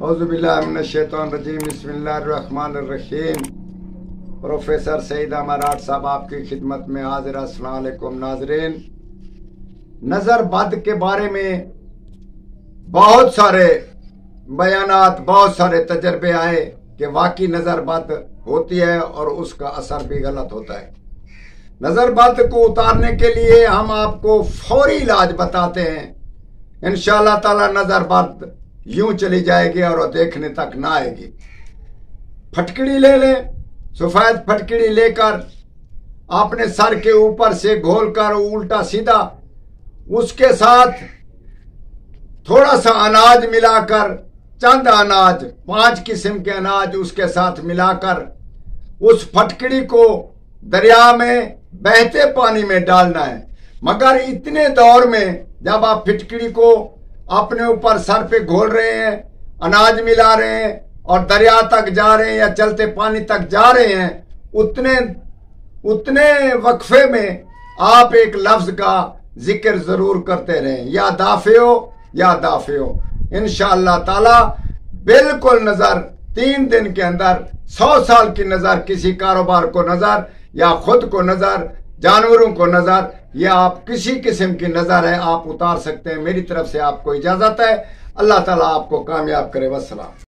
औज़ुबिल्लाहिमिनश्शैतानिर्रजीम बिस्मिल्लाहिर्रहमानिर्रहीम। प्रोफेसर सईद मराठ साहब आपकी खिदमत में हाजिर। अस्सलाम वालेकुम नाज़रीन। नज़र बद के बारे में बहुत सारे बयानात, बहुत सारे तजर्बे आए कि वाकई नज़र बद होती है और उसका असर भी गलत होता है। नज़र बद को उतारने के लिए हम आपको फौरी इलाज बताते हैं। इंशाअल्लाह ताला नज़र बद यूं चली जाएगी और देखने तक ना आएगी। फटकड़ी ले लें, सफेद फटकड़ी लेकर अपने सर के ऊपर से घोलकर उल्टा सीधा उसके साथ थोड़ा सा अनाज मिलाकर, चंद अनाज, 5 किस्म के अनाज उसके साथ मिलाकर उस फटकड़ी को दरिया में बहते पानी में डालना है। मगर इतने दौर में जब आप फिटकड़ी को अपने ऊपर सर पे घोल रहे हैं, अनाज मिला रहे हैं और दरिया तक जा रहे हैं या चलते पानी तक जा रहे हैं, उतने वक्फे में आप एक लफ्ज का जिक्र जरूर करते रहें, या दाफियो या दाफियो। इंशाअल्लाह ताला बिल्कुल नजर 3 दिन के अंदर 100 साल की नजर, किसी कारोबार को नजर या खुद को नजर, जानवरों को नजर, या आप किसी किस्म की नजर है आप उतार सकते हैं। मेरी तरफ से आपको इजाजत है। अल्लाह ताला आपको कामयाब करे। वस्सलाम।